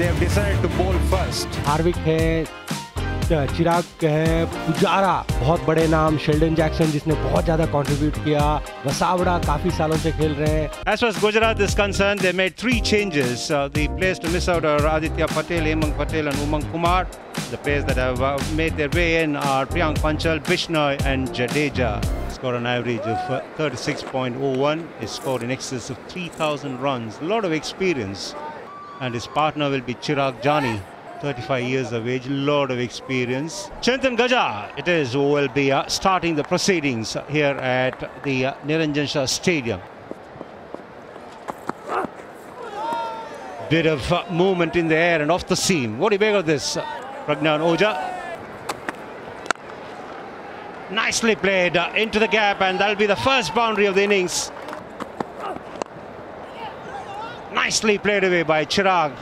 they have decided to bowl first. हार्विक है, चिराग है, पुजारा बहुत बड़े नाम, शेल्डन जैक्सन जिसने बहुत ज्यादा कंट्रीब्यूट किया, वसावड़ा काफी सालों से खेल रहे हैं. As far as Gujarat is concerned, they made 3 changes. The players to miss out are Aditya Patel, Hemang Patel and Umang Kumar. The players that have made their way in are Priyank Panchal, Bishnoi and Jadeja. Scored an average of 36.01. He scored in excess of 3,000 runs. A lot of experience. And his partner will be Chirag Jani, 35 years of age, lot of experience. Chintan Gaja, it is, who will be starting the proceedings here at the Niranjan Shah Stadium. Bit of movement in the air and off the seam. What do you make of this, Pragyan Ojha? Nicely played into the gap, and that'll be the first boundary of the innings. Nicely played away by Chirag.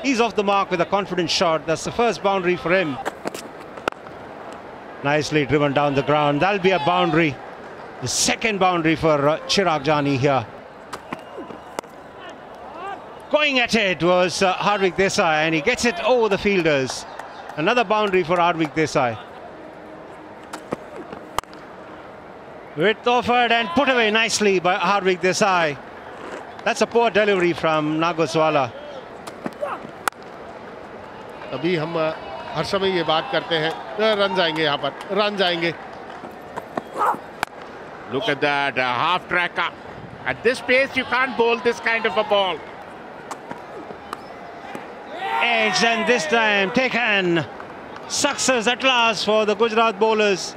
He's off the mark with a confident shot. That's the first boundary for him. Nicely driven down the ground. That'll be a boundary. The second boundary for Chirag Jani here. Going at it was Harvik Desai, and he gets it over the fielders. Another boundary for Harvik Desai. Width offered and put away nicely by Harvik Desai. That's a poor delivery from Nagoswala. अभी हम हर समय ये बात करते हैं, run जाएंगे यहाँ पर, रन जाएंगे. Look at that, half tracker. At this pace, you can't bowl this kind of a ball. Edge, and this time taken. Success at last for the Gujarat bowlers.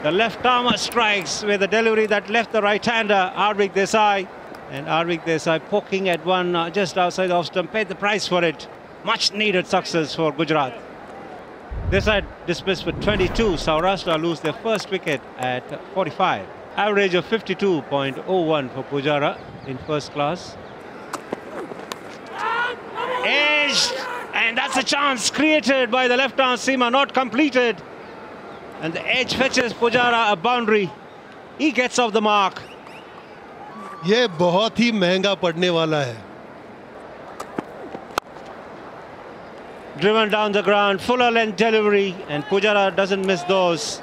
The left armer strikes with a delivery that left the right-hander, Harvik Desai. And Harvik Desai poking at one just outside the off stump, paid the price for it. Much needed success for Gujarat. Desai dismissed for 22. Saurashtra lose their first wicket at 45. Average of 52.01 for Pujara in first class. Edge, and that's a chance created by the left arm seamer, not completed. And the edge fetches Pujara a boundary. He gets off the mark. ये बहुत ही महंगा पड़ने वाला है. Driven down the ground, fuller length delivery, and Pujara doesn't miss those.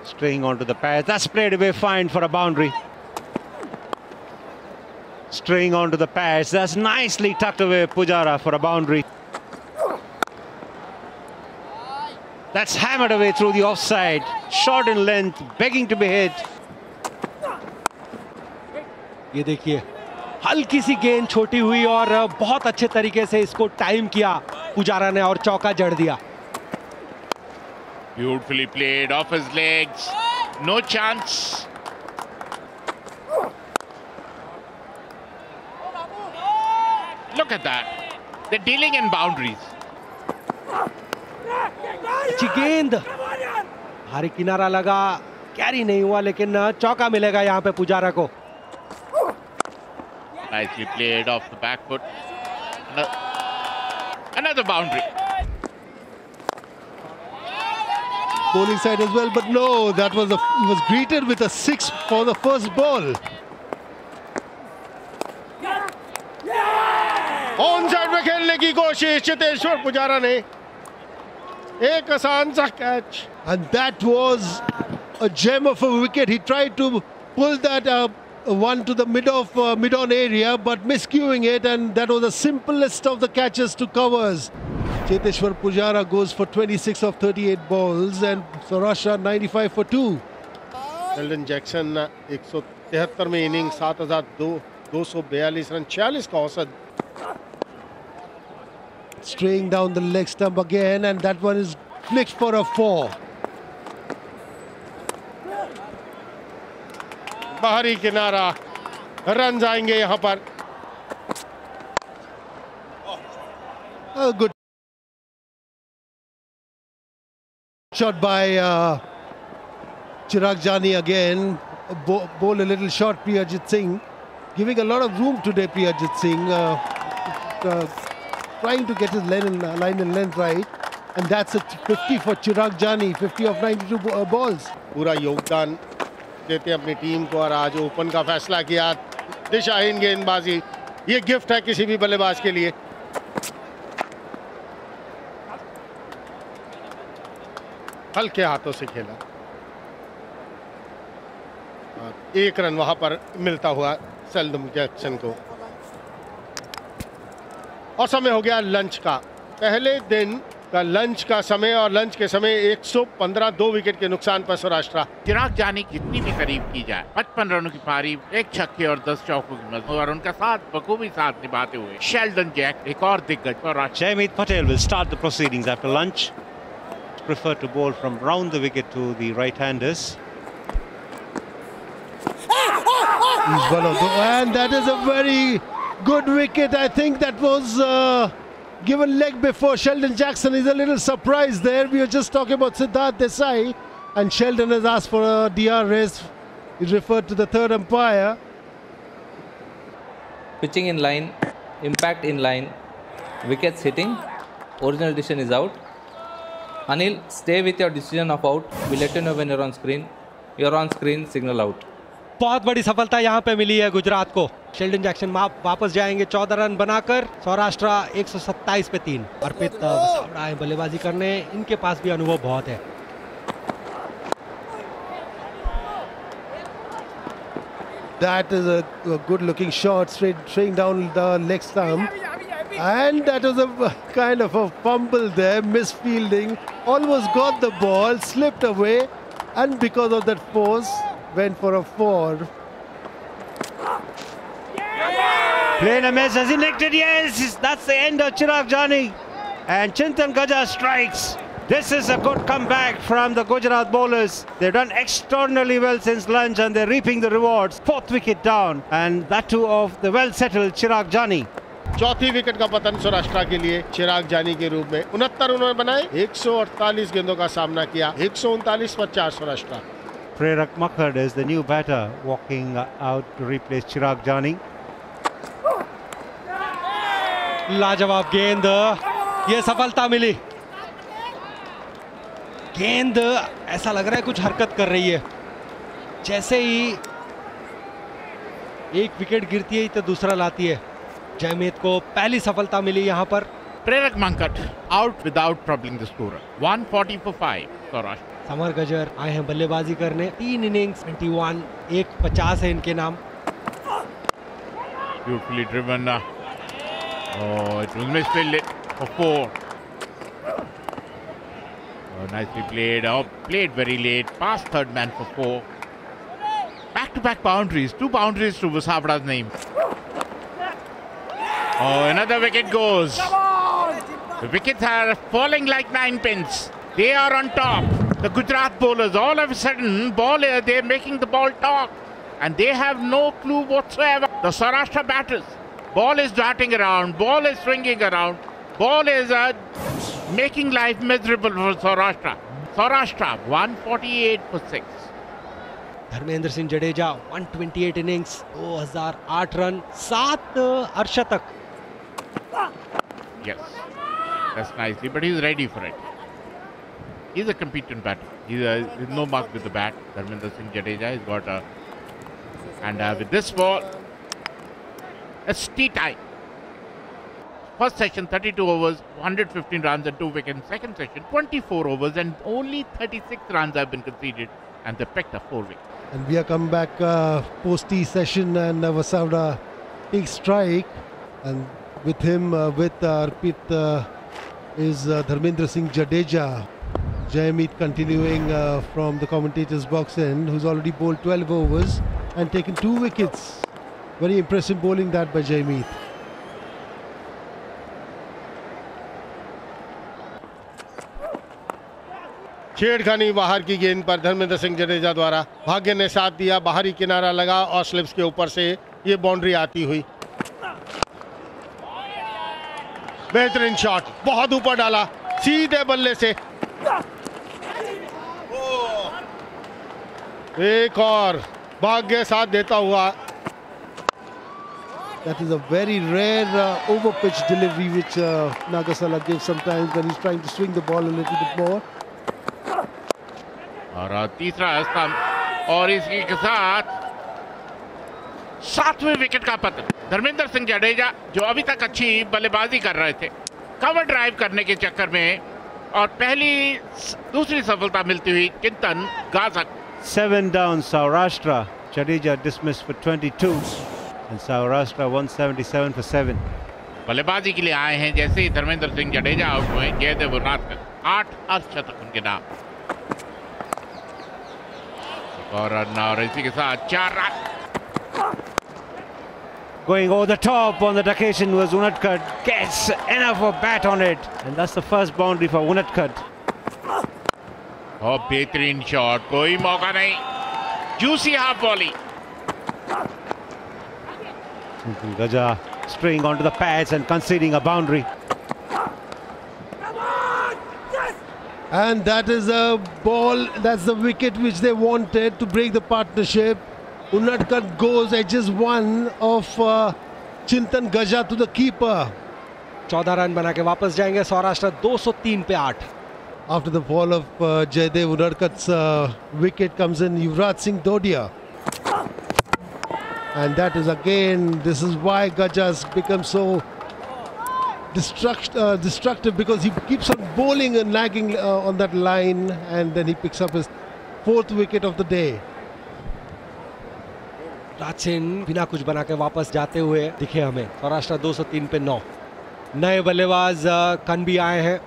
Straying onto the pad, that's played away fine for a boundary. Straying onto the pads, that's nicely tucked away Pujara for a boundary. That's hammered away through the offside, short in length, begging to be hit. ये देखिए, हल्की सी गेंद छोटी हुई और बहुत अच्छे तरीके से इसको टाइम किया पुजारा ने और चौका जड़ दिया. Beautifully played off his legs. No chance. Look at that. They're dealing in boundaries. अच्छी गेंद, भारी किनारा लगा, कैरी नहीं हुआ, लेकिन चौका मिलेगा यहाँ पे पुजारा को. Nicely played off the back foot. Another boundary. Bowling side as well, but no, that was he was greeted with a 6 for the first ball. On side में खेलने की कोशिश चेतेश्वर पुजारा ने, एक आसान सा catch, and that was a gem of a wicket. He tried to pull that one to the mid-on area, but miscuing it, and that was the simplest of the catches to covers. Cheteshwar Pujara goes for 26 of 38 balls, and Saurashtra 95 for 2. Sheldon Jackson 173 में inning 7,242 run, 46 का औसत. Straying down the leg stump again, and that one is flicked for a 4. बाहरी किनारा, run जाएंगे यहाँ पर. A good shot by Chirag Jani again. Bowl a little short, Priyajit Singh, giving a lot of room today. Priyajit Singh trying to get his line and length right, and that's a 50 for Chirag Jani. 50 of 92 balls. पूरा योगदान देते अपनी team को, और आज open का फैसला किया. दिशाहीन गेंदबाजी, ये गिफ्ट है किसी भी बल्लेबाज के लिए। हल्के हाथों से खेला, एक रन वहां पर मिलता हुआ शेल्डन जैक्सन को। और समय हो गया लंच का। पहले दिन का लंच का समय, और लंच के समय 115 2 विकेट के नुकसान पर सौराष्ट्र। चिराग जानी जितनी भी करीब की जाए, 55 रनों की पारी, 1 छक्के और 10 चौकों की मदद, और उनका साथ बखूबी साथ निभाते हुए शेल्डन जैक एक और दिग्गज Saurashtra. Jaimeet Patel will start the proceedings after lunch. Prefer to bowl from round the wicket to the right-handers. He's one of the, and that is a very good wicket. I think that was given leg before. Sheldon Jackson is a little surprised there. We were just talking about Siddharth Desai, and Sheldon has asked for a DR race. He referred to the third umpire. Pitching in line, impact in line, wickets hitting, original decision is out. Anil, stay with your decision of out. We'll let you know when you're on screen. You're on screen, signal out. बहुत बड़ी सफलता यहाँ पे मिली है गुजरात को। Sheldon Jackson वापस जाएंगे 14 run बनाकर। सौराष्ट्र 127 पे 3। अर्पित वसावड़ा है बल्लेबाजी करने, इनके पास भी अनुभव बहुत है। That is a good looking shot, straight down the leg stump. And that was a kind of a fumble there, misfielding. Almost got the ball, slipped away, and because of that force, went for a 4. Playing a miss, has he nicked it? Yes, that's the end of Chirag Jani. And Chintan Gajjar strikes. This is a good comeback from the Gujarat bowlers. They've done extraordinarily well since lunch and they're reaping the rewards. 4th wicket down, and that too of the well-settled Chirag Jani. चौथी wicket का पतन सौराष्ट्र के लिए चिराग जानी के रूप में। 69 उन्होंने बनाए, 148 गेंदों का सामना किया, 139 पर 4 Saurashtra. Prerak Makhad is the new batter walking out to replace Chirag Jani. लाजवाब गेंद, ये सफलता मिली। गेंद ऐसा लग रहा है कुछ हरकत कर रही है। जैसे ही एक विकेट गिरती है तो दूसरा लाती है। जयमीत को पहली सफलता मिली यहाँ पर। Prerak Mankad out without troubling the scorer. 140 for 5 Saurashtra. Summer गजर आए हैं बल्लेबाजी करने। 3 इनिंग्स 21, 150 है इनके नाम। Beautifully driven. Oh, it was misfielded for 4. Oh, nicely played. Oh, played very late. Past third man for 4. Back-to-back boundaries. 2 boundaries to Vasavada's name. Oh, another wicket goes. The wickets are falling like 9 pins. They are on top. The Gujarat bowlers, all of a sudden, they're making the ball talk. And they have no clue whatsoever. The Saurashtra batters. Ball is darting around. Ball is swinging around. Ball is making life miserable for Saurashtra. Saurashtra, 148 for 6. Dharmendra Singh Jadeja 128 innings, 2008 run, 7 अर्धशतक। Yes, that's nicely, but he's ready for it. He's a competent batter. He's no mark with the bat. Dharmendra Singh Jadeja has got a... And with this ball, it's tea time. First session, 32 overs, 115 runs and 2 wickets. Second session, 24 overs and only 36 runs have been conceded. And they picked up 4 wickets. And we are come back post-tea session, and Vasavada takes strike. And with him, with Arpit, is Dharmendra Singh Jadeja. Jaymeet continuing from the commentator's box end, who's already bowled 12 overs and taken 2 wickets. Very impressive bowling that by Jaymeet. छेड़खानी बाहर की गेंद पर धर्मेंद्र सिंह जडेजा द्वारा। भाग्य ने साथ दिया, बाहरी किनारा लगा और स्लिप्स के ऊपर से ये बाउंड्री आती हुई। बेहतरीन शॉट, बहुत ऊपर डाला, सीधे बल्ले से। एक और भाग्य साथ देता हुआ। That is a very rare over pitch delivery which Nagasala gives sometimes when he's trying to swing the ball a little bit more. और तीसरा स्तंभ, और इसी के साथ 7वें विकेट का पतन। धर्मेंद्र सिंह जडेजा जो अभी तक अच्छी बल्लेबाजी कर रहे थे, कवर ड्राइव करने के चक्कर में और दूसरी सफलता मिलती हुई चिंतन Gaza. 7 down Saurashtra. Jadeja dismissed for 22 and Saurashtra 177 for 7. बल्लेबाजी के लिए आए हैं जैसे ही धर्मेंद्र सिंह जडेजा आउट हुए, जयदेव उनादकर 8 अर्धशतक उनके नाम। और इसी के साथ 4 run. Going over the top on that occasion was Unadkat. Gets enough of bat on it, and that's the first boundary for Unadkat. और बेहतरीन शॉट, कोई मौका नहीं, juicy half volley. Gaja straying onto the pads and conceding a boundary. And that is a ball, that's the wicket which they wanted to break the partnership. Unadkat goes, edges one of Chintan Gaja to the keeper. 14 run बना के वापस जाएंगे सौराष्ट्र 203 पे 8। After the fall of Jaydev Unadkat's wicket comes in Yuvraj Singh Dodia. And that is again, this is why Gaja's become so destructive, because he keeps on bowling and lagging on that line, and then he picks up his 4th wicket of the day. राजसेन बिना कुछ बना के वापस जाते हुए दिखे हमें। सौराष्ट्र 203 पे 9। नए बल्लेबाज कनबी आए हैं।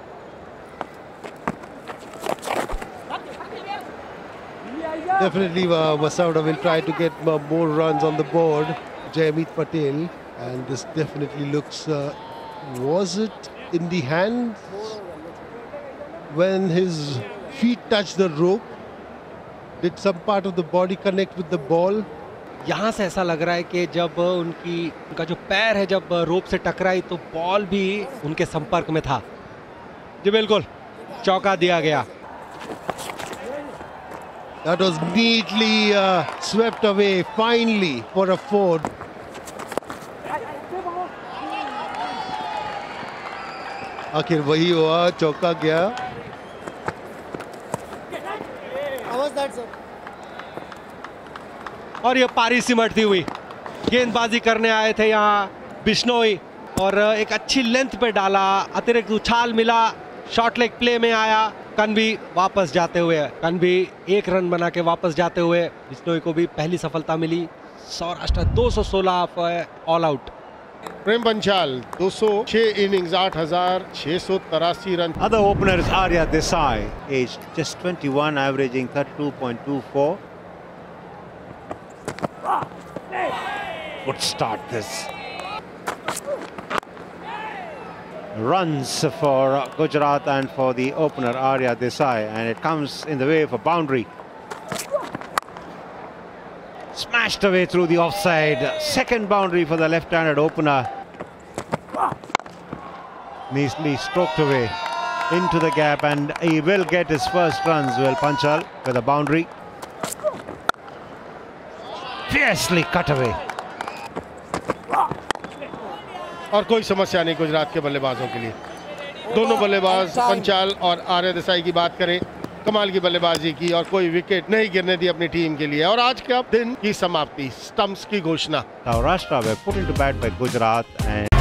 Definitely Masauda will try to get more runs on the board, Jaymeet Patel, and this definitely looks, was it in the hands when his feet touched the rope? Did some part of the body connect with the ball? यहाँ से ऐसा लग रहा है कि जब उनका जो पैर है जब रोप से टकराई तो बॉल भी उनके संपर्क में था। जी बिल्कुल, चौका दिया गया। That was neatly swept away finally for a 4. आखिर वही हुआ, चौका गया। और ये पारी सिमटती हुई, गेंदबाजी करने आए थे यहाँ बिश्नोई और एक अच्छी लेंथ पे डाला, अतिरिक्त उछाल मिला, शॉर्ट लेग प्ले में आया। कनवी वापस जाते हुए, कनवी 1 रन बना के वापस जाते हुए बिश्नोई को भी पहली सफलता मिली। Saurashtra 216 all out. Prem Panchal 206 innings 8,683 run. Other openers Arya Desai, aged just 21, averaging 32.24. Good start this. Runs for Gujarat and for the opener Arya Desai, and it comes in the way of a boundary. Smashed away through the offside. Second boundary for the left-handed opener. Neatly stroked away into the gap, and he will get his first runs, Will Panchal, with a boundary. Fiercely cut away. और कोई समस्या नहीं गुजरात के बल्लेबाजों के लिए। दोनों बल्लेबाज पंचाल और आर्य देसाई की बात करें, कमाल की बल्लेबाजी की और कोई विकेट नहीं गिरने दी अपनी टीम के लिए। और आज के दिन की समाप्ति, स्टंप्स की घोषणा। Saurashtra were put into bat by Gujarat and